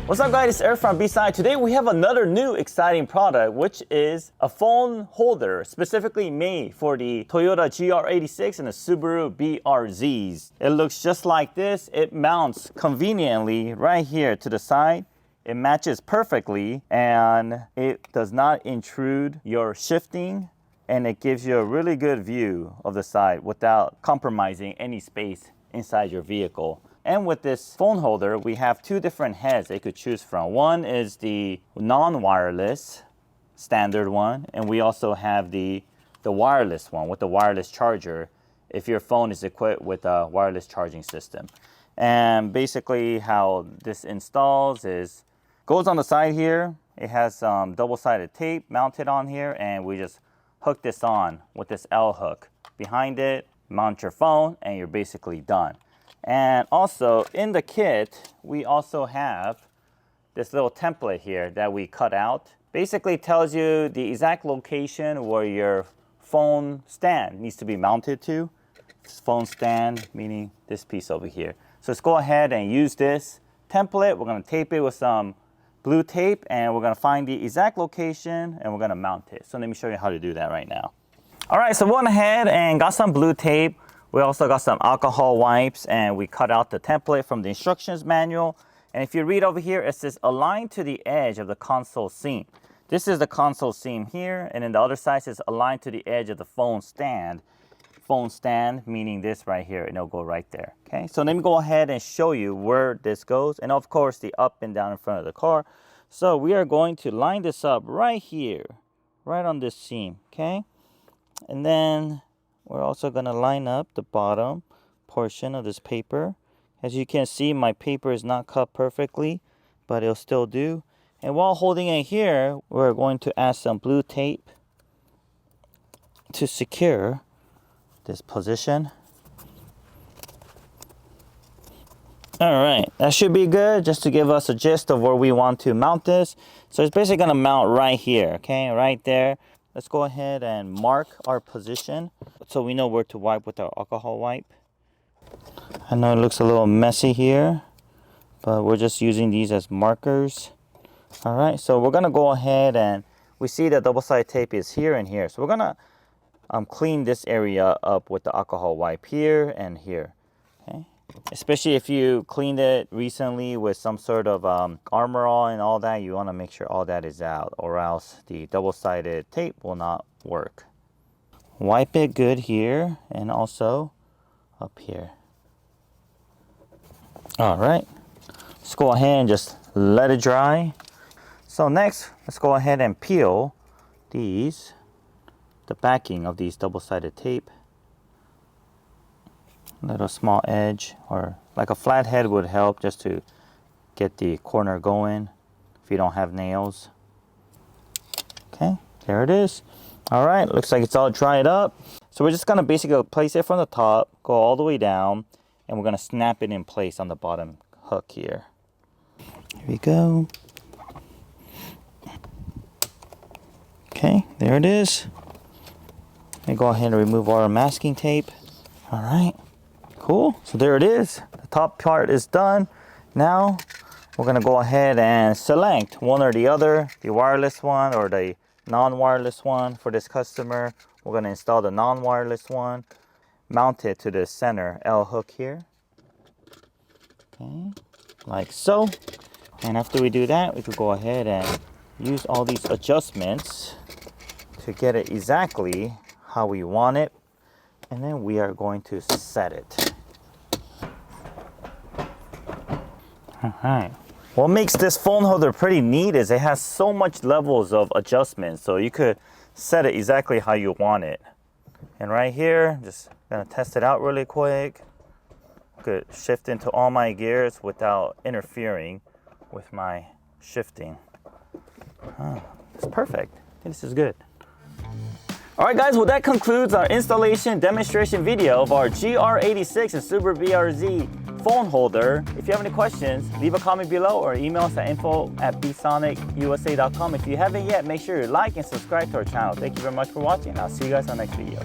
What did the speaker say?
What's up guys, it's Eric from B-Side. Today we have another new exciting product, which is a phone holder specifically made for the Toyota GR86 and the Subaru BRZs. It looks just like this. It mounts conveniently right here to the side. It matches perfectly and it does not intrude your shifting, and it gives you a really good view of the side without compromising any space inside your vehicle. And with this phone holder, we have two different heads they could choose from. One is the non-wireless standard one, and we also have the wireless one with the wireless charger if your phone is equipped with a wireless charging system. And basically how this installs is, goes on the side here. It has some double-sided tape mounted on here, and we just hook this on with this L hook. Behind it, mount your phone, and you're basically done. And also in the kit, we also have this little template here that we cut out. Basically tells you the exact location where your phone stand needs to be mounted to. This phone stand, meaning this piece over here. So let's go ahead and use this template. We're gonna tape it with some blue tape, and we're gonna find the exact location and we're gonna mount it. So let me show you how to do that right now. All right, so we went ahead and got some blue tape. We also got some alcohol wipes, and we cut out the template from the instructions manual. And if you read over here, it says align to the edge of the console seam. This is the console seam here, and then the other side says align to the edge of the phone stand. Phone stand, meaning this right here, and it'll go right there. Okay, so let me go ahead and show you where this goes, and of course the up and down in front of the car. So we are going to line this up right here, right on this seam, okay? And then we're also going to line up the bottom portion of this paper. As you can see, my paper is not cut perfectly, but it'll still do. And while holding it here, we're going to add some blue tape to secure this position. All right, that should be good, just to give us a gist of where we want to mount this. So it's basically going to mount right here, okay, right there. Let's go ahead and mark our position so we know where to wipe with our alcohol wipe. I know it looks a little messy here, but we're just using these as markers. All right, so we're gonna go ahead and we see that double-sided tape is here and here. So we're gonna clean this area up with the alcohol wipe here and here, okay? Especially if you cleaned it recently with some sort of Armor All and all that, you want to make sure all that is out, or else the double-sided tape will not work. Wipe it good here and also up here. All right, let's go ahead and just let it dry. So next, let's go ahead and peel the backing of these double-sided tape. Little small edge, or like a flat head would help, just to get the corner going if you don't have nails. Okay, there it is. All right, looks like it's all dried up. So we're just gonna basically place it from the top, go all the way down, and we're gonna snap it in place on the bottom hook here. Here we go. Okay, there it is. Let me go ahead and remove our masking tape. All right. Cool, so there it is. The top part is done. Now we're gonna go ahead and select one or the other, the wireless one or the non-wireless one. For this customer, we're gonna install the non-wireless one, mount it to the center L hook here. Okay, like so. And after we do that, we could go ahead and use all these adjustments to get it exactly how we want it. And then we are going to set it. All right. What makes this phone holder pretty neat is it has so much levels of adjustments, so you could set it exactly how you want it. And right here, just gonna test it out really quick. Could shift into all my gears without interfering with my shifting. Oh, it's perfect. I think this is good. Alright guys, well that concludes our installation demonstration video of our GR86 and Subaru BRZ phone holder. If you have any questions, leave a comment below or email us at info@bsonicusa.com. If you haven't yet, make sure you like and subscribe to our channel. Thank you very much for watching. I'll see you guys on the next video.